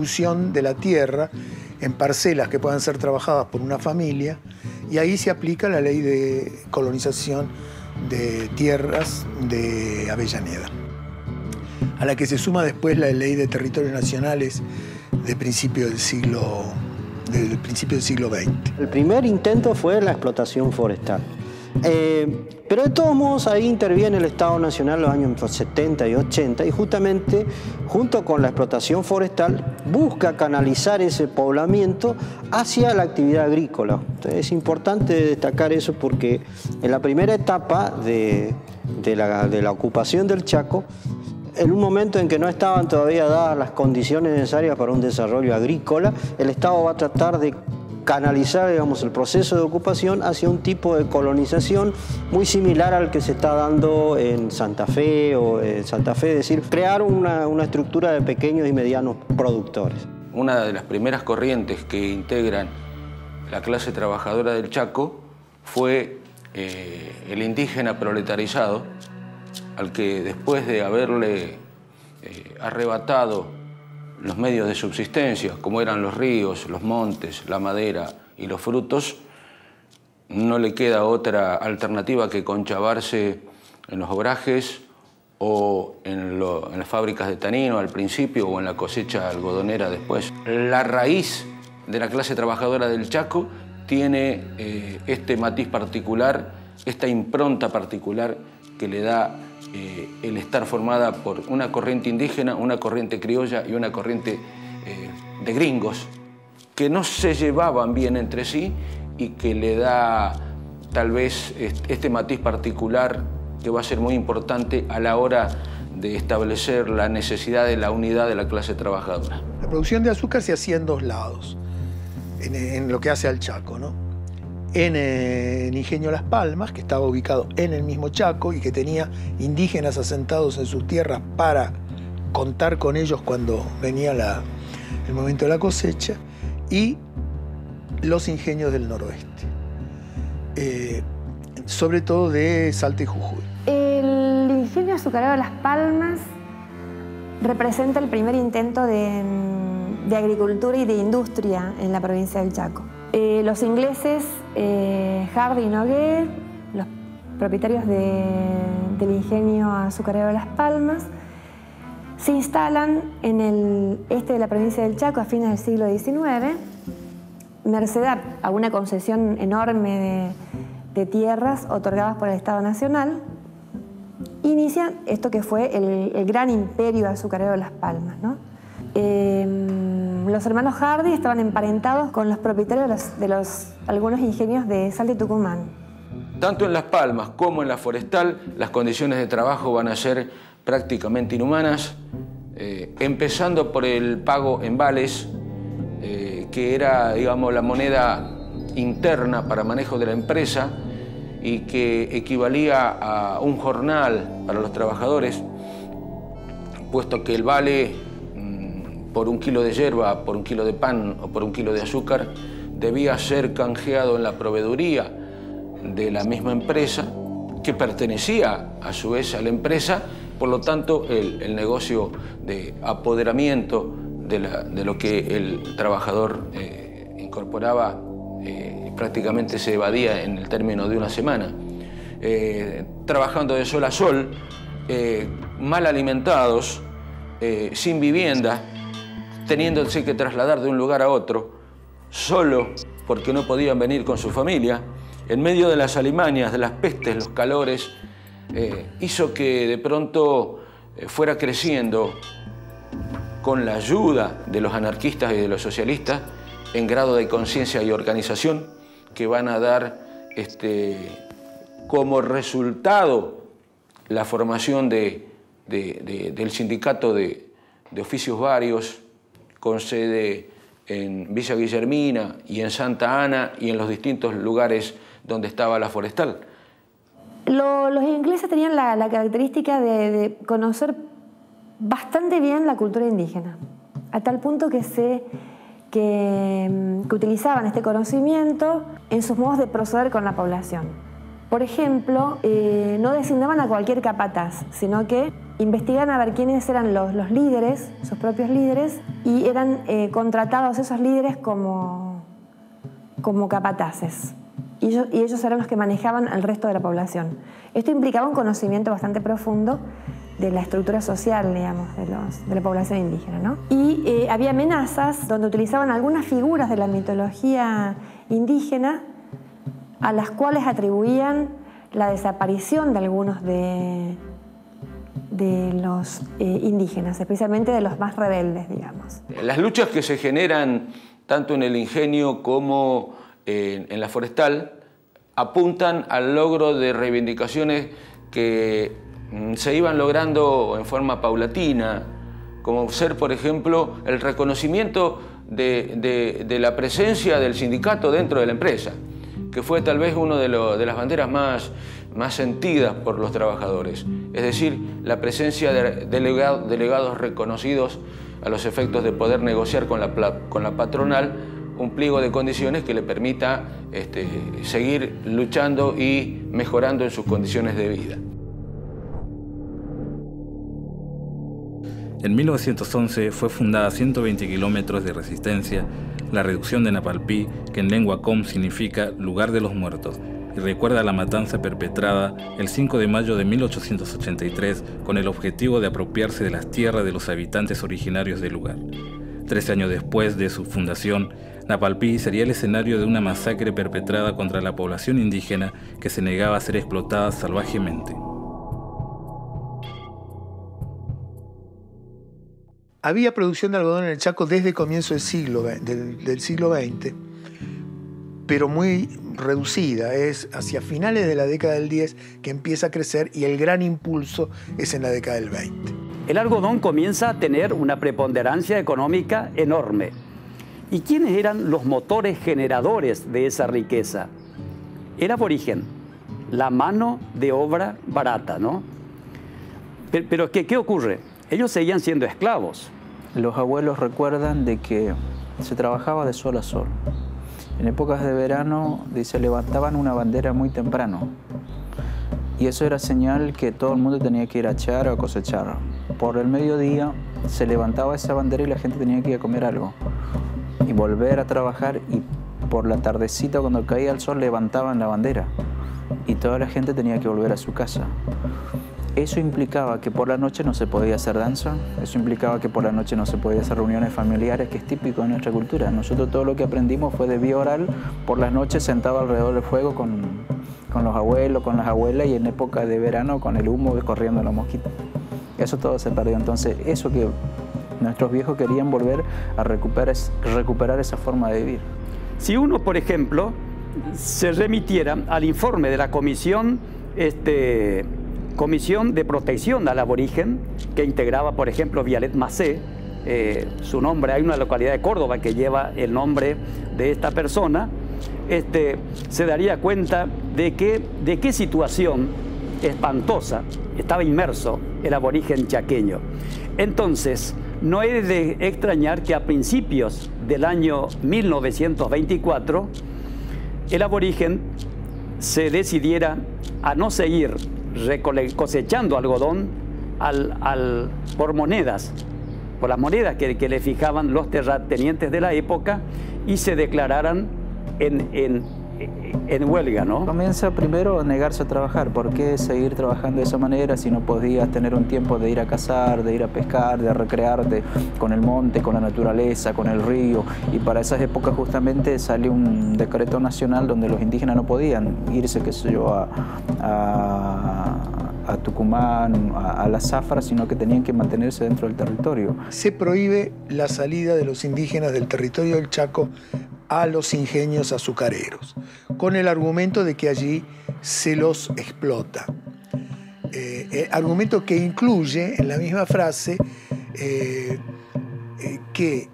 distribución de la tierra en parcelas que puedan ser trabajadas por una familia, y ahí se aplica la ley de colonización de tierras de Avellaneda, a la que se suma después la ley de territorios nacionales del principio del siglo XX. El primer intento fue la explotación forestal. Pero de todos modos ahí interviene el Estado Nacional en los años 70 y 80 y justamente junto con la explotación forestal busca canalizar ese poblamiento hacia la actividad agrícola. Entonces, es importante destacar eso porque en la primera etapa de la ocupación del Chaco, en un momento en que no estaban todavía dadas las condiciones necesarias para un desarrollo agrícola, el Estado va a tratar de canalizar, digamos, el proceso de ocupación hacia un tipo de colonización muy similar al que se está dando en Santa Fe, es decir, crear una estructura de pequeños y medianos productores. Una de las primeras corrientes que integran la clase trabajadora del Chaco fue el indígena proletarizado, al que después de haberle arrebatado los medios de subsistencia, como eran los ríos, los montes, la madera y los frutos, no le queda otra alternativa que conchavarse en los obrajes o en las fábricas de tanino al principio o en la cosecha algodonera después. La raíz de la clase trabajadora del Chaco tiene este matiz particular, esta impronta particular que le da el estar formada por una corriente indígena, una corriente criolla y una corriente de gringos que no se llevaban bien entre sí y que le da tal vez este matiz particular que va a ser muy importante a la hora de establecer la necesidad de la unidad de la clase trabajadora. La producción de azúcar se hacía en dos lados, en lo que hace al Chaco, ¿no? En el ingenio Las Palmas, que estaba ubicado en el mismo Chaco y que tenía indígenas asentados en sus tierras para contar con ellos cuando venía el momento de la cosecha, y los ingenios del noroeste, sobre todo de Salta y Jujuy. El ingenio azucarero Las Palmas representa el primer intento de agricultura y de industria en la provincia del Chaco. Los ingleses, Hardy y Noguer, los propietarios del ingenio azucarero Las Palmas, se instalan en el este de la provincia del Chaco a fines del siglo XIX, merced a una concesión enorme de tierras otorgadas por el Estado Nacional. Inician esto que fue el gran imperio azucarero Las Palmas, ¿no? Los hermanos Hardy estaban emparentados con los propietarios de algunos ingenios de Salta y Tucumán. Tanto en Las Palmas como en la forestal, las condiciones de trabajo van a ser prácticamente inhumanas, empezando por el pago en vales, que era, digamos, la moneda interna para manejo de la empresa y que equivalía a un jornal para los trabajadores, puesto que el vale por un kilo de yerba, por un kilo de pan o por un kilo de azúcar debía ser canjeado en la proveeduría de la misma empresa, que pertenecía a su vez a la empresa. Por lo tanto, el negocio de apoderamiento de lo que el trabajador incorporaba prácticamente se evadía en el término de una semana. Trabajando de sol a sol, mal alimentados, sin vivienda, teniéndose que trasladar de un lugar a otro, solo porque no podían venir con su familia, en medio de las alimañas, de las pestes, los calores, hizo que de pronto fuera creciendo, con la ayuda de los anarquistas y de los socialistas, en grado de conciencia y organización, que van a dar como resultado la formación del sindicato de oficios varios, con sede en Villa Guillermina y en Santa Ana y en los distintos lugares donde estaba la forestal. Los ingleses tenían la característica de conocer bastante bien la cultura indígena, a tal punto que utilizaban este conocimiento en sus modos de proceder con la población. Por ejemplo, no designaban a cualquier capataz, sino que investigaban a ver quiénes eran los líderes, sus propios líderes, y eran contratados esos líderes como capataces. Y ellos eran los que manejaban al resto de la población. Esto implicaba un conocimiento bastante profundo de la estructura social, digamos, de la población indígena, ¿no? Y había amenazas donde utilizaban algunas figuras de la mitología indígena a las cuales atribuían la desaparición de algunos de los indígenas, especialmente de los más rebeldes, digamos. Las luchas que se generan tanto en el ingenio como en la forestal apuntan al logro de reivindicaciones que se iban logrando en forma paulatina, como ser, por ejemplo, el reconocimiento de la presencia del sindicato dentro de la empresa, que fue tal vez una de las banderas más sentidas por los trabajadores. Es decir, la presencia de delegados reconocidos a los efectos de poder negociar con la patronal un pliego de condiciones que le permita seguir luchando y mejorando en sus condiciones de vida. En 1911 fue fundada a 120 kilómetros de resistencia la reducción de Napalpí, que en lengua com significa lugar de los muertos, y recuerda la matanza perpetrada el 5 de mayo de 1883 con el objetivo de apropiarse de las tierras de los habitantes originarios del lugar. 13 años después de su fundación, Napalpí sería el escenario de una masacre perpetrada contra la población indígena que se negaba a ser explotada salvajemente. Había producción de algodón en el Chaco desde el comienzo del siglo XX, pero muy reducida. Es hacia finales de la década del 10 que empieza a crecer y el gran impulso es en la década del 20. El algodón comienza a tener una preponderancia económica enorme. ¿Y quiénes eran los motores generadores de esa riqueza? El aborigen, la mano de obra barata, ¿no? Pero ¿qué ocurre? Ellos seguían siendo esclavos. Los abuelos recuerdan de que se trabajaba de sol a sol. En épocas de verano se levantaban una bandera muy temprano. Y eso era señal que todo el mundo tenía que ir a echar o a cosechar. Por el mediodía se levantaba esa bandera y la gente tenía que ir a comer algo. Y volver a trabajar, y por la tardecita cuando caía el sol levantaban la bandera. Y toda la gente tenía que volver a su casa. Eso implicaba que por la noche no se podía hacer danza, eso implicaba que por la noche no se podía hacer reuniones familiares, que es típico de nuestra cultura. Nosotros todo lo que aprendimos fue de vía oral, por las noches sentado alrededor del fuego con los abuelos, con las abuelas, y en época de verano con el humo corriendo los mosquitos. Eso todo se perdió. Entonces eso que nuestros viejos querían volver a recuperar esa forma de vivir. Si uno, por ejemplo, se remitiera al informe de la Comisión de Protección al Aborigen, que integraba, por ejemplo, Vialet Macé, su nombre, hay una localidad de Córdoba que lleva el nombre de esta persona, se daría cuenta de qué situación espantosa estaba inmerso el aborigen chaqueño. Entonces, no es de extrañar que a principios del año 1924 el aborigen se decidiera a no seguir cosechando algodón por monedas, por las monedas que le fijaban los terratenientes de la época, y se declararan en huelga, ¿no? Comienza primero a negarse a trabajar. ¿Por qué seguir trabajando de esa manera si no podías tener un tiempo de ir a cazar, de ir a pescar, de recrearte con el monte, con la naturaleza, con el río? Y para esas épocas justamente sale un decreto nacional donde los indígenas no podían irse, qué sé yo, a Tucumán, a la zafra, sino que tenían que mantenerse dentro del territorio. Se prohíbe la salida de los indígenas del territorio del Chaco a los ingenios azucareros, con el argumento de que allí se los explota. Argumento que incluye en la misma frase que,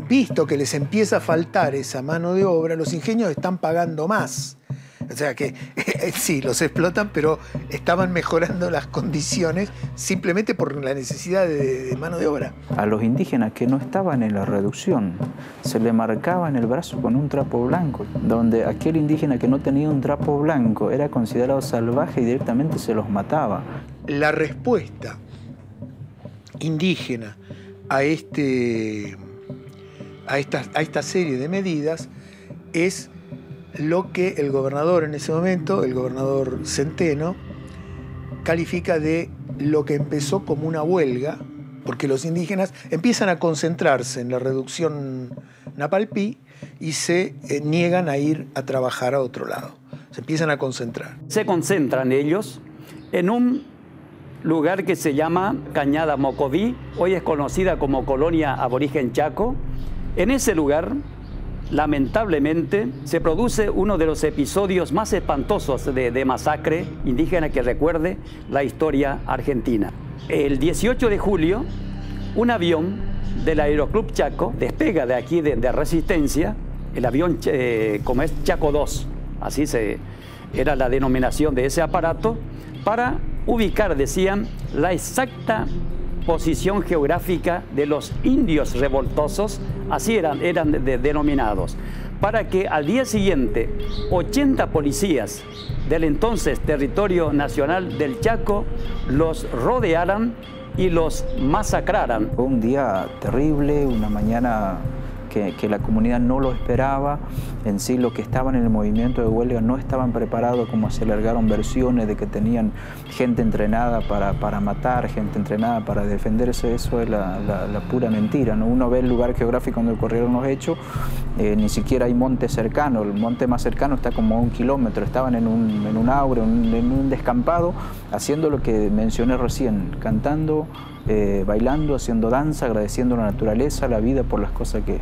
visto que les empieza a faltar esa mano de obra, los ingenios están pagando más. O sea que sí, los explotan, pero estaban mejorando las condiciones simplemente por la necesidad de mano de obra. A los indígenas que no estaban en la reducción se le marcaba en el brazo con un trapo blanco, donde aquel indígena que no tenía un trapo blanco era considerado salvaje y directamente se los mataba. la respuesta indígena a esta serie de medidas es lo que el gobernador en ese momento, el gobernador Centeno, califica de lo que empezó como una huelga, porque los indígenas empiezan a concentrarse en la reducción Napalpí y se niegan a ir a trabajar a otro lado. Se empiezan a concentrar. Se concentran ellos en un lugar que se llama Cañada Mocoví, hoy es conocida como Colonia Aborigen Chaco. En ese lugar, lamentablemente, se produce uno de los episodios más espantosos de masacre indígena que recuerde la historia argentina. El 18 de julio, un avión del Aeroclub Chaco despega de aquí de Resistencia, el avión como es Chaco 2, así era la denominación de ese aparato, para ubicar, decían, la exacta posición geográfica de los indios revoltosos, así eran denominados, para que al día siguiente 80 policías del entonces Territorio Nacional del Chaco los rodearan y los masacraran. Fue un día terrible, una mañana que la comunidad no lo esperaba. En sí, los que estaban en el movimiento de huelga no estaban preparados, como se largaron versiones de que tenían gente entrenada para matar, gente entrenada para defenderse. Eso es la pura mentira, ¿no? Uno ve el lugar geográfico donde ocurrieron los hechos, ni siquiera hay monte cercano. El monte más cercano está como a 1 kilómetro. Estaban en un aure, en un descampado, haciendo lo que mencioné recién, cantando, bailando, haciendo danza, agradeciendo a la naturaleza, la vida por las cosas que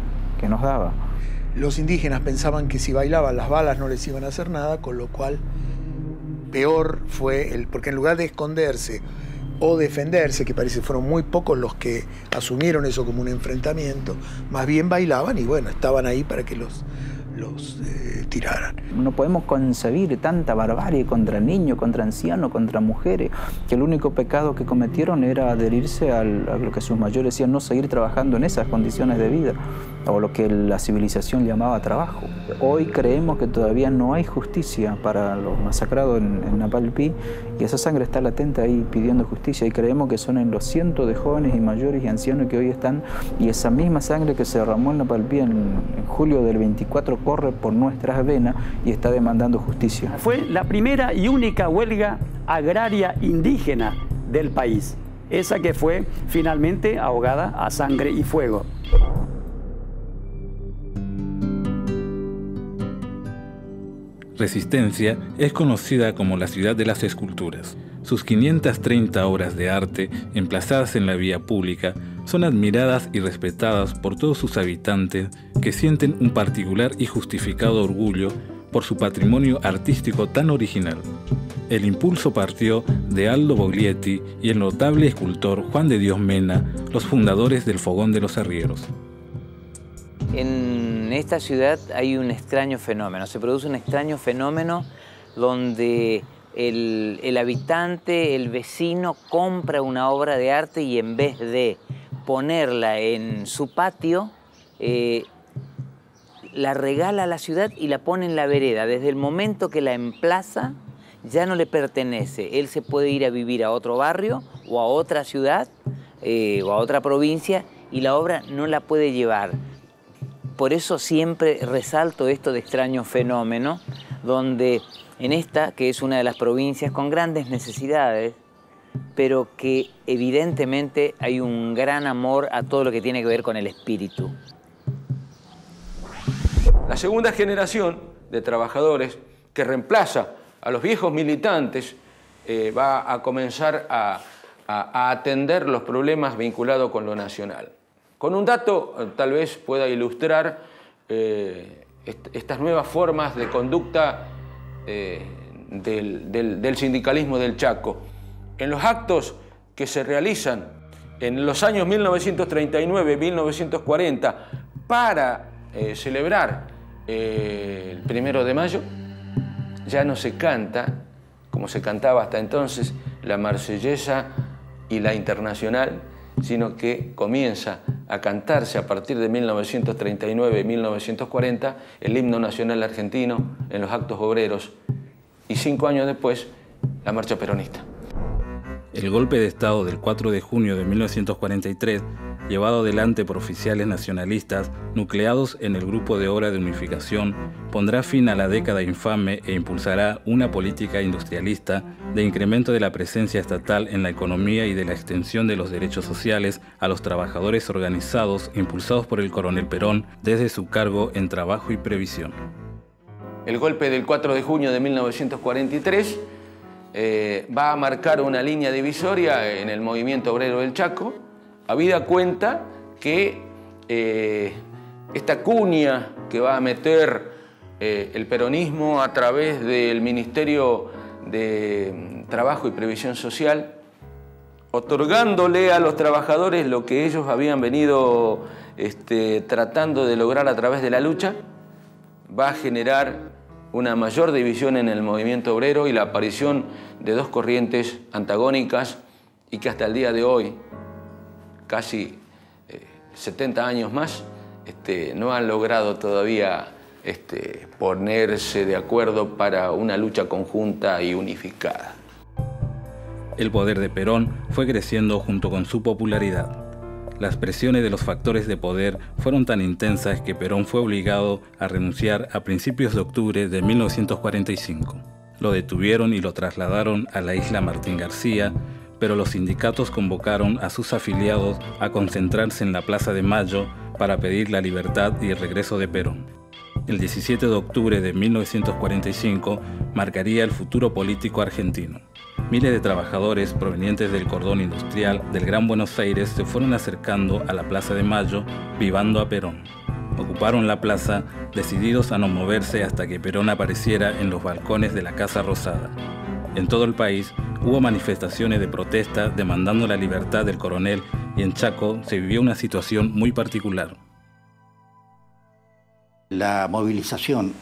nos daba. Los indígenas pensaban que si bailaban las balas no les iban a hacer nada, con lo cual peor fue porque en lugar de esconderse o defenderse, que parece fueron muy pocos los que asumieron eso como un enfrentamiento, más bien bailaban y bueno, estaban ahí para que los tiraran. No podemos concebir tanta barbarie contra niños, contra ancianos, contra mujeres, que el único pecado que cometieron era adherirse a lo que sus mayores decían, no seguir trabajando en esas condiciones de vida, o lo que la civilización llamaba trabajo. Hoy creemos que todavía no hay justicia para los masacrados en Napalpí, y esa sangre está latente ahí pidiendo justicia, y creemos que son en los cientos de jóvenes y mayores y ancianos que hoy están, y esa misma sangre que se derramó en Napalpí en julio del 24 corre por nuestras venas y está demandando justicia. Fue la primera y única huelga agraria indígena del país, esa que fue finalmente ahogada a sangre y fuego. Resistencia es conocida como la ciudad de las esculturas. Sus 530 obras de arte, emplazadas en la vía pública, son admiradas y respetadas por todos sus habitantes que sienten un particular y justificado orgullo por su patrimonio artístico tan original. El impulso partió de Aldo Boglietti y el notable escultor Juan de Dios Mena, los fundadores del Fogón de los Arrieros. En esta ciudad hay un extraño fenómeno, se produce un extraño fenómeno donde el habitante, el vecino, compra una obra de arte y en vez de ponerla en su patio, la regala a la ciudad y la pone en la vereda. Desde el momento que la emplaza, ya no le pertenece. Él se puede ir a vivir a otro barrio o a otra ciudad o a otra provincia y la obra no la puede llevar. Por eso siempre resalto esto de extraño fenómeno, donde en esta, que es una de las provincias con grandes necesidades, pero que evidentemente hay un gran amor a todo lo que tiene que ver con el espíritu. La segunda generación de trabajadores que reemplaza a los viejos militantes va a comenzar a atender los problemas vinculados con lo nacional. Con un dato tal vez pueda ilustrar estas nuevas formas de conducta del sindicalismo del Chaco. En los actos que se realizan en los años 1939-1940 para celebrar el 1 de mayo, ya no se canta, como se cantaba hasta entonces, la Marsellesa y la Internacional, sino que comienza a cantarse a partir de 1939-1940 el himno nacional argentino en los actos obreros y 5 años después la marcha peronista. El golpe de Estado del 4 de junio de 1943, llevado adelante por oficiales nacionalistas nucleados en el Grupo de Obra de Unificación, pondrá fin a la década infame e impulsará una política industrialista de incremento de la presencia estatal en la economía y de la extensión de los derechos sociales a los trabajadores organizados impulsados por el coronel Perón desde su cargo en Trabajo y Previsión. El golpe del 4 de junio de 1943 va a marcar una línea divisoria en el movimiento obrero del Chaco, habida cuenta que esta cuña que va a meter el peronismo a través del Ministerio de Trabajo y Previsión Social, otorgándole a los trabajadores lo que ellos habían venido tratando de lograr a través de la lucha, va a generar una mayor división en el movimiento obrero y la aparición de dos corrientes antagónicas y que hasta el día de hoy, casi 70 años más, no han logrado todavía ponerse de acuerdo para una lucha conjunta y unificada. El poder de Perón fue creciendo junto con su popularidad. Las presiones de los factores de poder fueron tan intensas que Perón fue obligado a renunciar a principios de octubre de 1945. Lo detuvieron y lo trasladaron a la isla Martín García, pero los sindicatos convocaron a sus afiliados a concentrarse en la Plaza de Mayo para pedir la libertad y el regreso de Perón. El 17 de octubre de 1945 marcaría el futuro político argentino. Miles de trabajadores provenientes del cordón industrial del Gran Buenos Aires se fueron acercando a la Plaza de Mayo, vivando a Perón. Ocuparon la plaza, decididos a no moverse hasta que Perón apareciera en los balcones de la Casa Rosada. En todo el país hubo manifestaciones de protesta demandando la libertad del coronel y en Chaco se vivió una situación muy particular. La movilización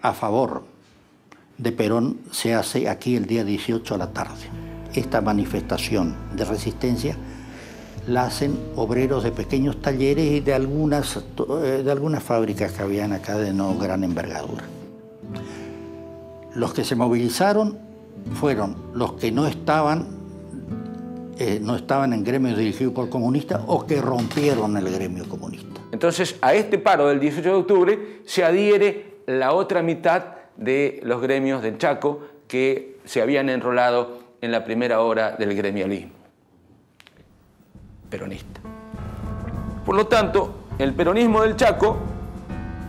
a favor de Perón se hace aquí el día 18 a la tarde. Esta manifestación de resistencia la hacen obreros de pequeños talleres y de algunas fábricas que habían acá de no gran envergadura. Los que se movilizaron fueron los que no estaban en gremios dirigidos por comunistas o que rompieron el gremio comunista. Entonces, a este paro del 18 de octubre se adhiere la otra mitad de los gremios del Chaco que se habían enrolado en la primera hora del gremialismo peronista. Por lo tanto, el peronismo del Chaco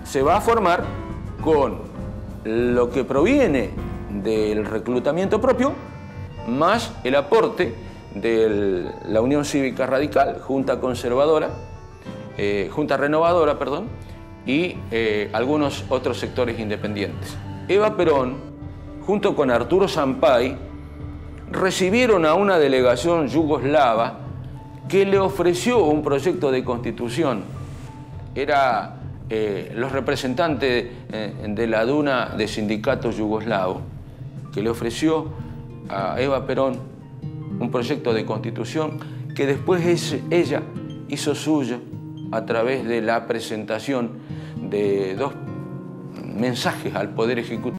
se va a formar con lo que proviene del reclutamiento propio, más el aporte de la Unión Cívica Radical, Junta Renovadora, y algunos otros sectores independientes. Eva Perón, junto con Arturo Sampay, recibieron a una delegación yugoslava que le ofreció un proyecto de constitución. Era los representantes de la Duna de sindicatos yugoslavos, que le ofreció a Eva Perón un proyecto de constitución que después ella hizo suyo a través de la presentación de dos mensajes al Poder Ejecutivo.